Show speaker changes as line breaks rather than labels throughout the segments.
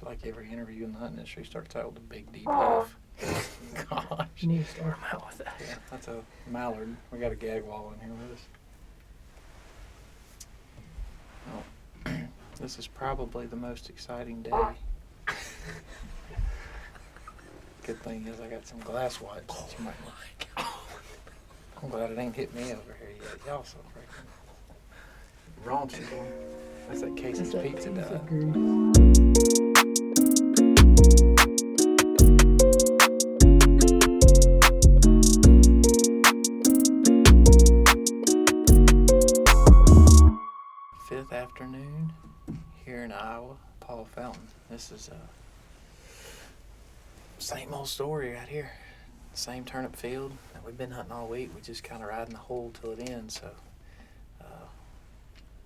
like every interview in the hunting industry starts out with a big deep huff. Gosh.
You need to start them out with that.
Yeah, that's a mallard. We got a gag wall in here with us. Oh, this is probably the most exciting day. Good thing is I got some glass wipes that you might like. I'm glad it ain't hit me over here yet. Y'all so freaking raunchy, boy. That's that Casey's Pizza diet. Fifth afternoon here in Iowa, Paul Fountain. This is same old story right here. Same turnip field that we've been hunting all week. We just kind of riding the hole till it ends. So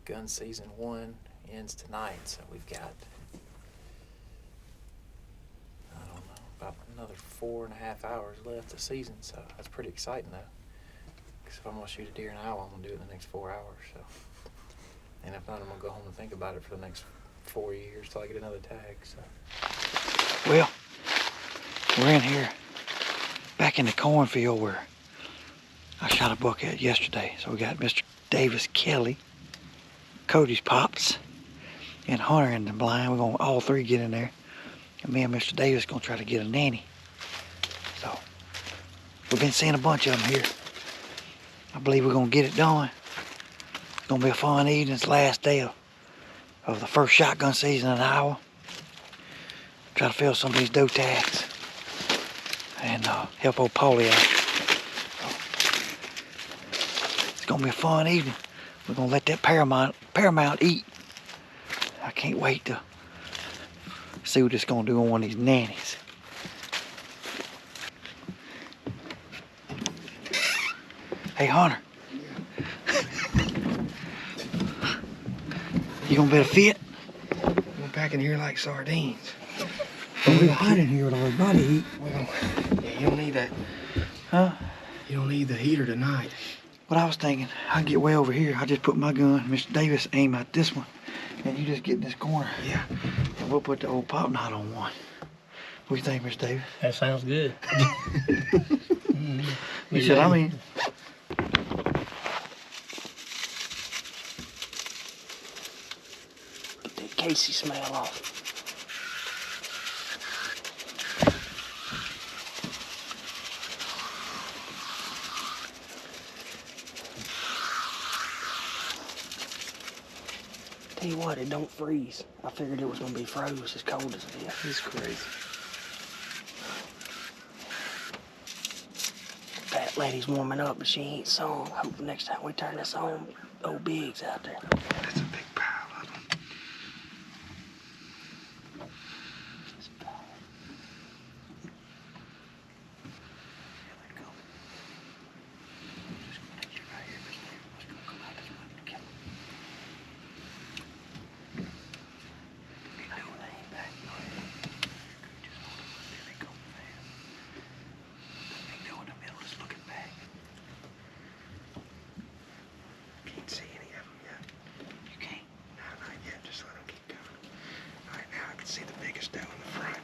gun season 1 ends tonight. So we've got, I don't know, about another 4.5 hours left of season. So that's pretty exciting though. Because if I'm gonna shoot a deer in Iowa, I'm gonna do it in the next 4 hours. So, and if not, I'm gonna go home and think about it for the next 4 years till I get another tag. So. Well, we're in here, back in the cornfield where I shot a buck at yesterday. So we got Mr. Davis Kelly, Cody's pops, and Hunter in the blind. We're gonna all three get in there, and me and Mr. Davis gonna try to get a nanny. So we've been seeing a bunch of them here. I believe we're gonna get it done. It's gonna be a fun evening. It's the last day of the first shotgun season in Iowa. Try to fill some of these doe tags and help old Paulie out. It's gonna be a fun evening. We're gonna let that Paramount eat. I can't wait to see what it's gonna do on one of these nannies. Hey Hunter, you gonna be able to fit?
We're back in here like sardines.
But we hide in here with all our body heat.
Well, yeah, you don't need that.
Huh?
You don't need the heater tonight.
What I was thinking, I can get way over here. I just put my gun, Mr. Davis aim at this one, and you just get in this corner.
Yeah.
And we'll put the old pop knot on one. What do you think, Mr. Davis?
That sounds good.
You said, I mean.
Get that Casey smell off. Tell you what, it don't freeze. I figured it was gonna be froze as cold as it is.
It's crazy.
That lady's warming up, but she ain't sung. Hope next time we turn this on, old Big's out there.
That's a big pile of them. Can't see any of them yet.
You can't.
No, not yet. Just let them keep going. All right, now I can see the biggest doe in the front.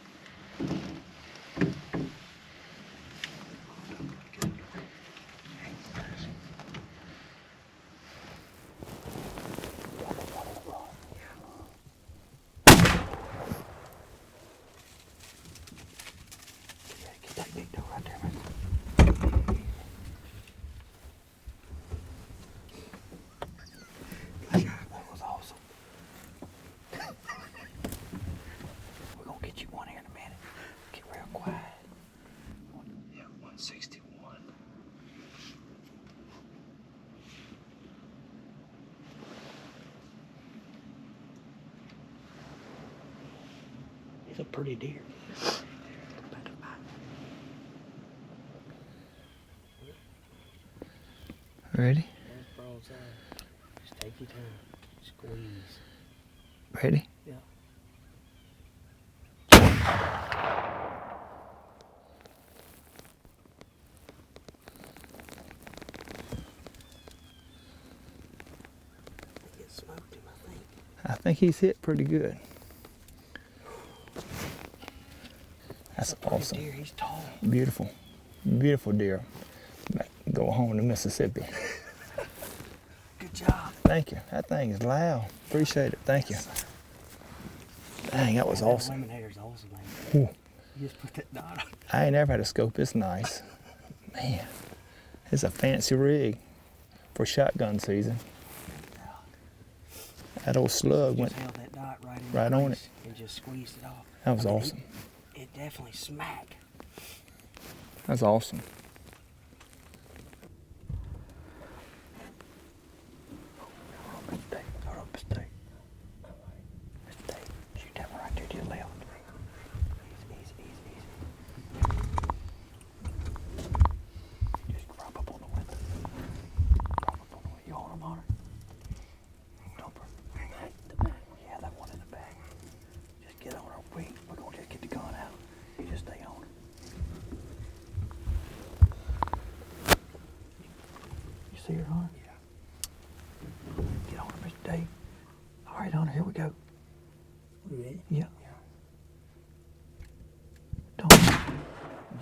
Hey, Chris.
Yeah, get that big doe right there, man. That was awesome. We're gonna get you one here in a minute. Get real quiet.
Yeah, 161.
It's a pretty deer.
Ready?
Just take your time. Squeeze.
Ready?
Yeah. It smoked him, I think.
I think he's hit pretty good.
That's
Pretty
awesome.
deer, he's tall.
Beautiful. Beautiful deer. Go home to Mississippi.
Good job.
Thank you. That thing is loud. Appreciate it. Thank you. Dang, that was awesome.
That eliminator's awesome, man.
Whew.
You just put that dot on.
I ain't never had a scope. It's nice. Man, it's a fancy rig for shotgun season. That old slug went.
Just held that dot right in
right on
place and just squeezed it off.
That was
I mean,
awesome.
It definitely smacked.
That's awesome.
Mistake. Hold on, mistake. Mistake. Shoot that one right there to the left. Easy, easy, easy, easy. Just drop up on the window. Drop up on the window. You hold him on her? Dump her. The back. Yeah, that one in the back. Just get on her. We're gonna just get the gun out. You just stay on her. You see her, Hunter? Yeah. Get on her, Mr. Dave. All right, Hunter, here we go. You ready? Yeah. Don't. You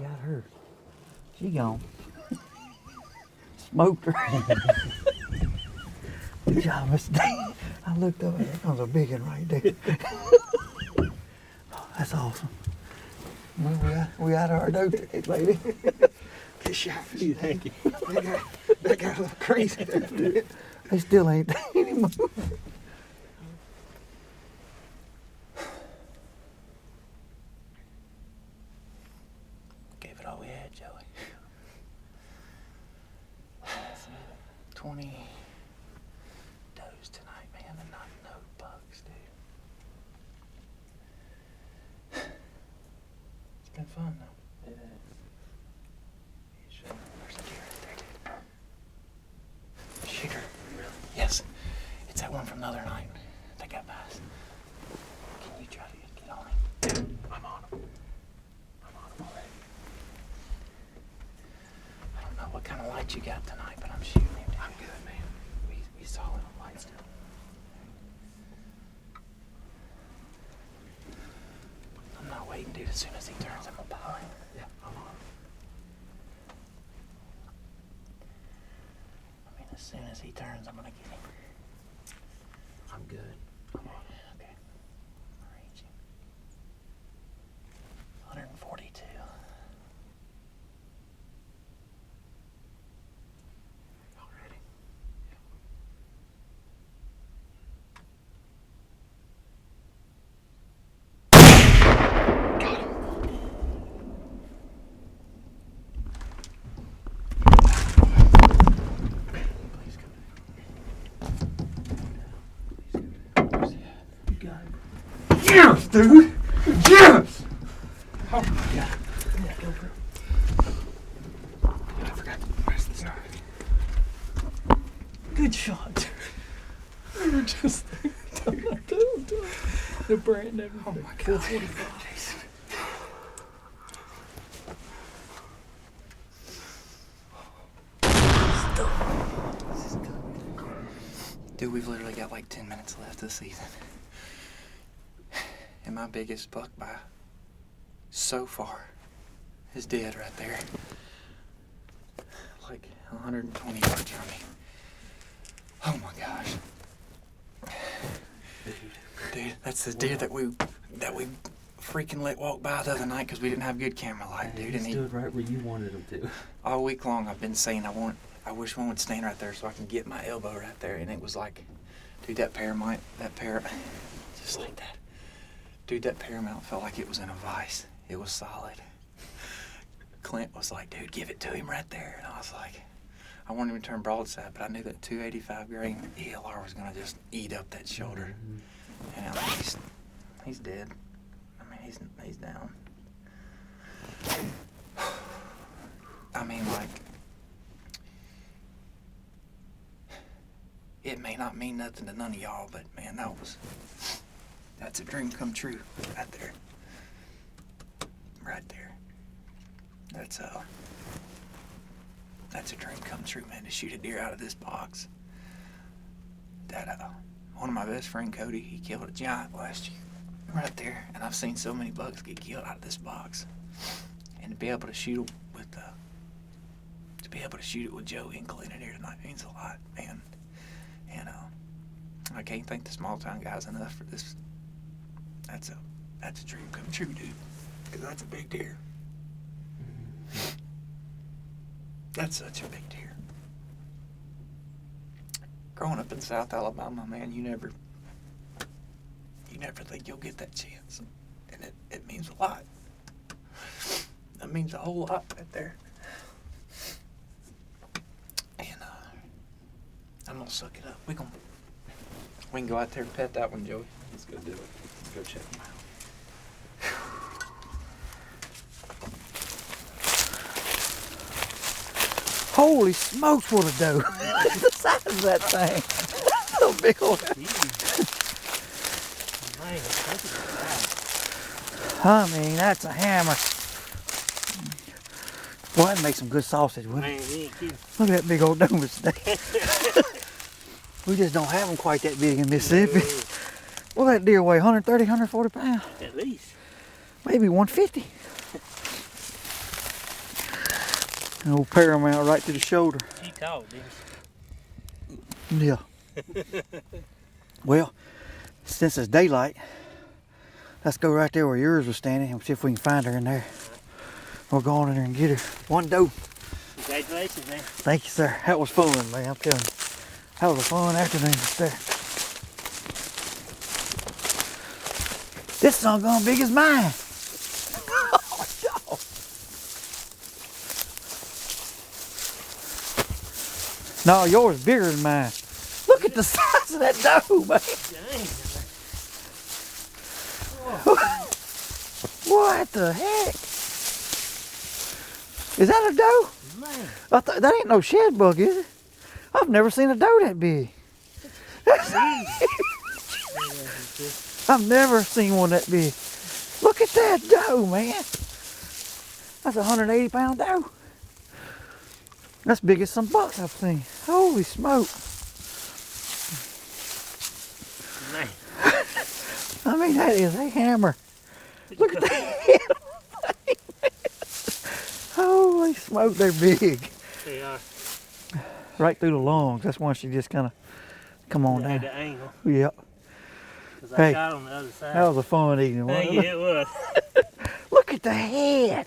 got her. She gone. Smoked her. Good job, Mr. Dave. I looked up, there comes a big one right there. Oh, that's awesome. Well, we out of our dope, lady. Good shot. Thank you. That got a little crazy there. They still ain't there anymore.
Gave it all we had, Joey. 20 does tonight, man, and not no bugs, dude. It's been fun, though. It is. There's a deer right there, dude. Shooter. Really? Yes. It's that one from the other night that got past. Can you try to get on him? I'm on him. I'm on him already. I don't know what kind of light you got tonight, but I'm shooting him. I'm good, man. We saw it on light still. I'm not waiting, dude. As soon as he turns, I'm gonna pile him. Yeah, I'm on him. I mean, as soon as he turns, I'm gonna get him. I'm good. I'm on him. Okay. Range him. 142. Y'all ready? Got him. Please come down. Please come down. Where's he at? You got him. Yes, dude! Yes! Oh my God. Yeah, go for it. I forgot to press the start. Good shot, dude. We were just the brand new. Oh my God. 445. Jason. Dude, we've literally got like 10 minutes left this season. And my biggest buck by so far is dead right there. Like 120 yards from me. Oh my gosh. Dude, that's the deer that we freaking let walk by the other night because we didn't have good camera light, dude.
He stood right where you wanted him to.
All week long I've been saying I wish one would stand right there so I can get my elbow right there. And it was like, dude, just like that. Dude, that Paramount felt like it was in a vise. It was solid. Clint was like, dude, give it to him right there. And I was like, I wanted him to turn broadside, but I knew that 285 grain ELR was gonna just eat up that shoulder. And I mean, he's dead. I mean, he's down. I mean, like, it may not mean nothing to none of y'all, but man, that's a dream come true right there. Right there. That's a dream come true, man, to shoot a deer out of this box. That one of my best friend, Cody, he killed a giant last year. Right there. And I've seen so many bucks get killed out of this box. And to be able to shoot it with Joe Hinkle in it here tonight means a lot, man. And I can't thank the small town guys enough for this. That's a dream come true, dude. Because that's a big deer. That's such a big deer. Growing up in South Alabama, man, you never think you'll get that chance. And it means a lot. That means a whole lot right there. And I'm gonna suck it up. We can go out there and pet that one, Joey.
Let's go do it. Let's go check them out.
Holy smokes, what a doe. The size of that thing. So big old. I mean, that's a hammer. Boy, that'd make some good sausage, wouldn't it? Look at that big old doe steak. We just don't have them quite that big in Mississippi. Well, that deer weigh 130, 140 pounds.
At least.
Maybe 150. An old Paramount right to the shoulder.
She tall, didn't
Yeah. Well, since it's daylight, let's go right there where yours was standing and see if we can find her in there. We'll go on in there and get her. One doe.
Congratulations, man.
Thank you, sir. That was fun, man. I'm telling you. That was a fun afternoon just there. This son gonna big as mine. No, yours bigger than mine. Look at the size of that doe, man. What the heck? Is that a doe?
Man.
That ain't no shed bug, is it? I've never seen a doe that big. I've never seen one that big. Look at that doe, man. That's a 180-pound doe. That's big as some bucks I've seen. Holy smoke.
Man.
I mean, that is a hammer. Look at that. Holy smoke, they're big.
They are.
Right through the lungs. That's why she just kind of come on
They had
down.
the angle.
Yep.
Because I
Hey,
shot on the other side.
that was a fun evening, wasn't
Yeah,
it?
it was.
Look at the head.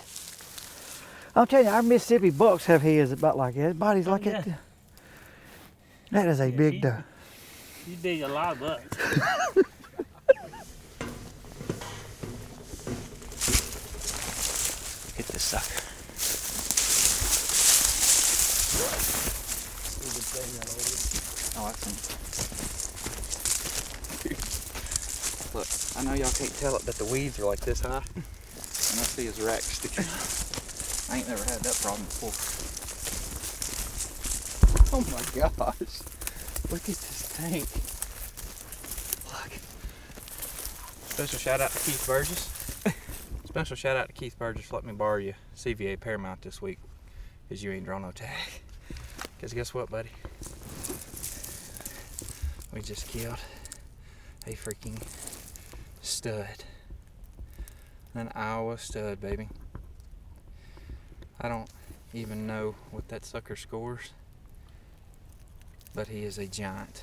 I'm telling you, our Mississippi bucks have heads about like that. Bodies like
yeah.
that. That is a
Yeah,
big
she-
doe.
You dig a lot of bucks.
Hit this sucker. Oh, that's some. Look, I know y'all can't tell it, but the weeds are like this high. And I see his rack sticking. I ain't never had that problem before. Oh my gosh. Look at this tank. Look. Special shout out to Keith Burgess. Special shout out to Keith Burgess for letting me borrow your CVA Paramount this week. Because you ain't drawn no tag. Because guess what, buddy? We just killed a freaking stud. An Iowa stud, baby. I don't even know what that sucker scores, but he is a giant.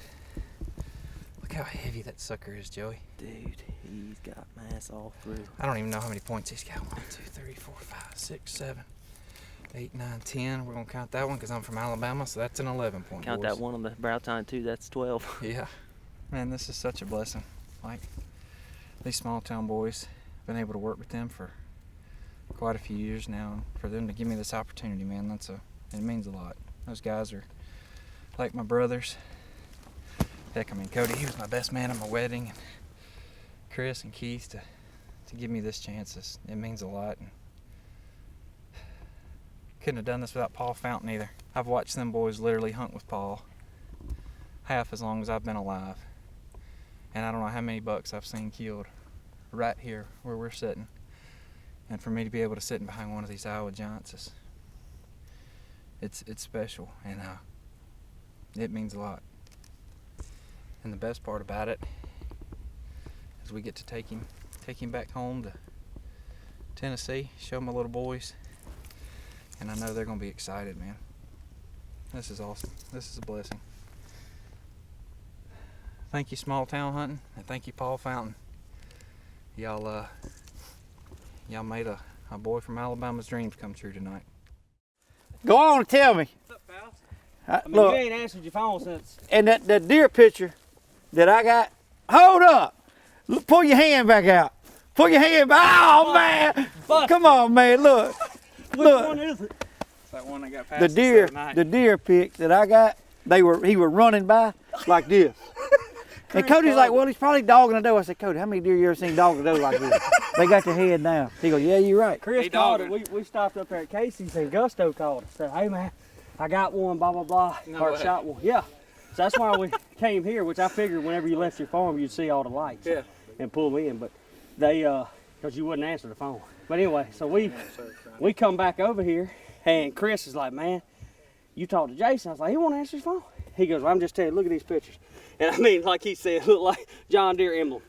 Look how heavy that sucker is, Joey.
Dude, he's got mass all through.
I don't even know how many points he's got. 1, 2, 3, 4, 5, 6, 7, 8, 9, 10. We're gonna count that one because I'm from Alabama, so that's an 11 point.
Count
boys.
that one on the brow tine too, that's 12.
Yeah, man, this is such a blessing. Like, these small town boys, been able to work with them for quite a few years now, and for them to give me this opportunity, man, it means a lot. Those guys are like my brothers. Heck, I mean, Cody, he was my best man at my wedding, and Chris and Keith to give me this chance, it means a lot. And couldn't have done this without Paul Fountain either. I've watched them boys literally hunt with Paul half as long as I've been alive. And I don't know how many bucks I've seen killed right here where we're sitting. And for me to be able to sit behind one of these Iowa giants, it's special, and it means a lot. And the best part about it is we get to take him back home
Tennessee, show my little boys, and I know they're gonna be excited, man. This is awesome. This is a blessing. Thank you, Small Town Hunting, and thank you, Paul Fountain. Y'all made a boy from Alabama's dreams come true tonight.
Go on and tell me.
What's up, pal?
I
You ain't answered your phone since.
and that deer picture that I got. Hold up. Pull your hand back out. Pull your hand back. Oh man! Come on, man. Look.
Which one is it?
It's that one that got past
The deer pic that I got. He was running by like this. And Cody's like, well, he's probably dogging a doe. I said, Cody, how many deer you ever seen dogging a doe like this? They got their head down. He goes, yeah, you're right.
Chris called it. We stopped up there at Casey's and Gusto called us. Said, hey man, I got one, blah, blah, blah. Or shot one. Yeah. So that's why we came here, which I figured whenever you left your farm, you'd see all the lights and pull me in. But they, because you wouldn't answer the phone. But anyway, so we come back over here and Chris is like, man, you talked to Jason. I was like, he won't answer his phone. He goes, well, I'm just telling you, look at these pictures. And I mean, like he said, look like John Deere emblem.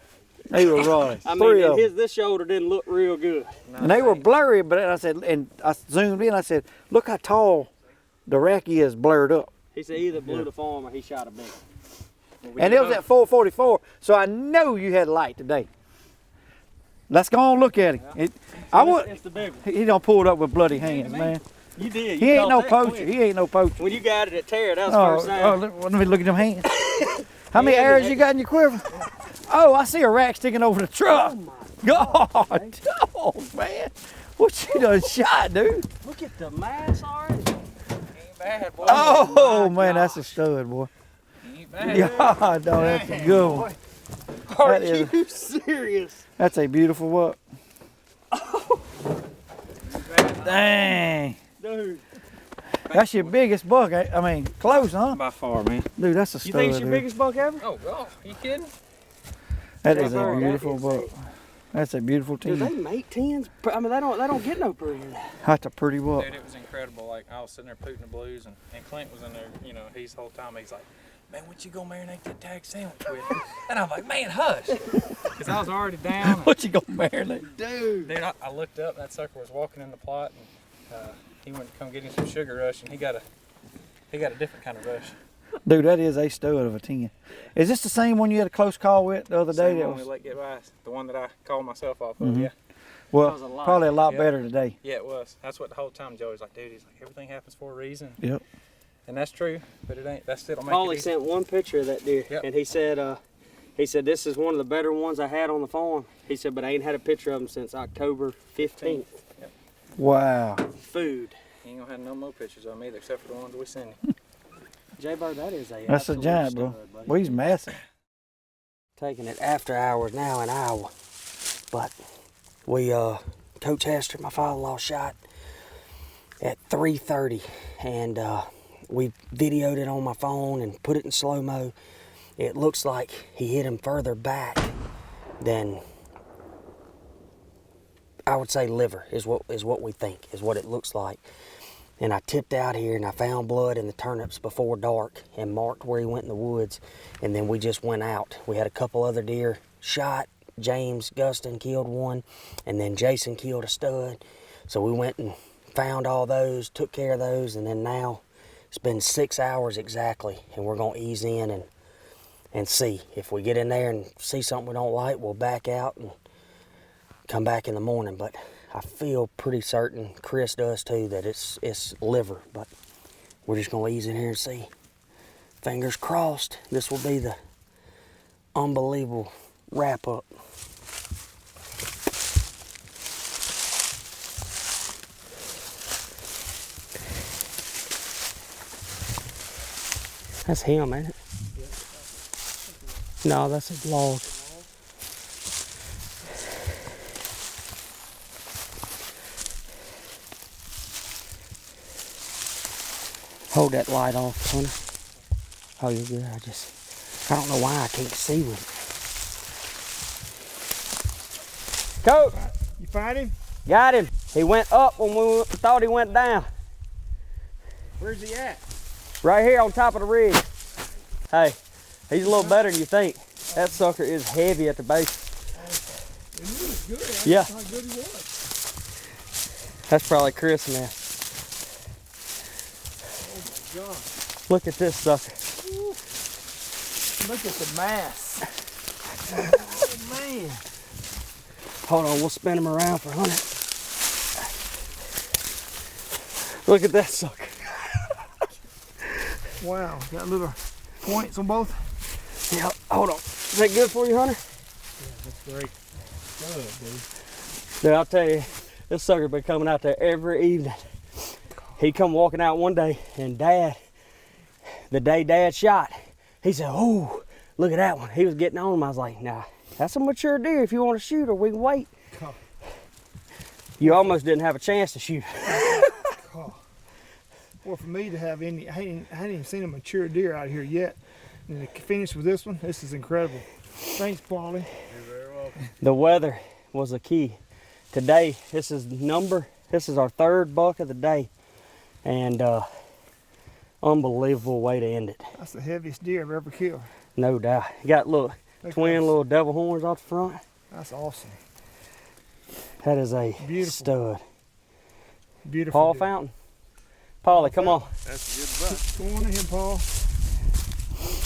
They were running.
I mean, and this shoulder didn't look real good.
And they were blurry, but I said, and I zoomed in, I said, look how tall the rack is blurred up.
He said either blew the farm or he shot a big one.
And it was at 444, so I know you had light today. Let's go on look at him.
It's the big one.
He don't pull it up with bloody hands, man.
You did.
He ain't no poacher. He ain't no poacher.
When you got it at Terra, that was the first time.
Let me look at them hands. How many arrows you got in your quiver? Oh, I see a rack sticking over the truck. God, oh man, what you done shot, dude?
Look at the mass already.
Ain't bad, boy.
Oh man, that's a stud, boy.
Ain't bad.
God, no, that's a good one.
Are
That is-
you serious?
That's a beautiful buck. Dang,
Dude.
that's your biggest buck. I mean, close, huh?
By far, man.
Dude, that's a
You
stud.
think it's your
dude.
biggest buck ever?
Oh, God. You kidding?
That is a
That
beautiful
is
buck. That's a beautiful
Dude, they
team.
make tens. I mean, they don't get no prettier than that.
That's a pretty buck.
Dude, it was incredible. Like, I was sitting there pooting the blues, and Clint was in there, you know, he's the whole time, he's like, man, what you gonna marinate that tag sandwich with? And I'm like, man, hush. Because I was already down.
What you gonna marinate?
Dude.
Dude, I looked up, and that sucker was walking in the plot, and he went to come get him some sugar rush, and he got a different kind of rush.
Dude, that is a stud of a 10. Is this the same one you had a close call with the other day?
Same
That
one we
was,
let get by, the one that I called myself off of,
Mhm.
yeah.
well,
That was a lot.
probably a lot
Yep.
better today.
Yeah, it was. That's what the whole time Joey's like, dude, he's like, everything happens for a reason.
Yep.
And that's true, but it ain't. That still don't make
Paulie
it easy.
sent one picture of that deer,
Yep.
and he said this is one of the better ones I had on the farm. He said, but I ain't had a picture of him since October 15th.
Wow.
Food.
He ain't gonna have no more pictures of him either, except for the ones we send him.
J-Bird, that is a
That's a
absolute
giant, bro.
stud, buddy.
Well, he's massive.
Taking it after hours now in Iowa. But we, Coach Hester, my father-in-law, shot at 3:30, and we videoed it on my phone and put it in slow-mo. It looks like he hit him further back than, I would say, liver is what we think, is what it looks like. And I tipped out here and I found blood in the turnips before dark and marked where he went in the woods. And then we just went out. We had a couple other deer shot. James Guston killed one, and then Jason killed a stud. So we went and found all those, took care of those, and then now it's been 6 hours exactly, and we're gonna ease in and see. If we get in there and see something we don't like, we'll back out and come back in the morning. But I feel pretty certain, Chris does too, that it's liver, but we're just gonna ease in here and see. Fingers crossed, this will be the unbelievable wrap up. That's him, ain't it? No, that's a log. Hold that light off, honey. Oh, you're good. I don't know why I can't see with it. Coach,
You find him?
got him. He went up when we thought he went down.
Where's he at?
Right here on top of the ridge. Hey, he's a little better than you think. That sucker is heavy at the base.
He was good.
Yeah.
How good he was.
That's probably Chris now.
Oh my God.
Look at this sucker.
Look at the mass. Oh man.
Hold on, we'll spin him around for Hunter. Look at that sucker.
Wow, got little points on both.
Yeah, hold on. Is that good for you, Hunter?
Yeah, that's great. Good, dude.
Dude, I'll tell you, this sucker been coming out there every evening. He come walking out one day, and the day Dad shot, he said, "Oh, look at that one." He was getting on him. I was like, "Nah, that's a mature deer. If you want to shoot her, we can wait."
God.
You almost didn't have a chance to shoot.
God. Well, for me to have any, I hadn't even seen a mature deer out here yet. And to finish with this one, this is incredible. Thanks, Paulie.
You're very welcome.
The weather was the key. Today, this is our third buck of the day. And unbelievable way to end it.
That's the heaviest deer I've ever killed.
No doubt. You got little
Look
twin
at those.
little devil horns off the front.
That's awesome.
That is a
Beautiful.
stud.
Beautiful.
Paul
deer.
Fountain. Paulie, come on.
That's a good buck.
Go on in, Paul.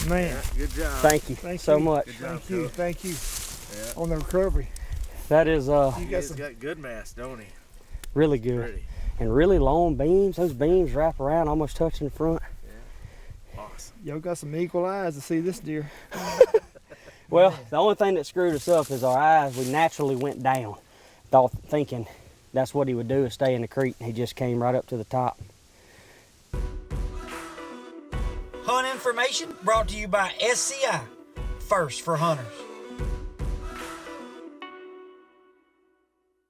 Man,
Yeah, good job.
Thank you
Thank
so
you.
much.
Good job,
thank you,
Cub.
thank you.
Yeah.
On the recovery.
That is
You got
He's
some.
got good mass, don't he?
really good.
Pretty.
And really long beams. Those beams wrap around almost touching the front.
Awesome.
Y'all got some equal eyes to see this deer.
Well, the only thing that screwed us up is our eyes. We naturally went down, thinking that's what he would do is stay in the creek. He just came right up to the top.
Hunt information brought to you by SCI, First for Hunters.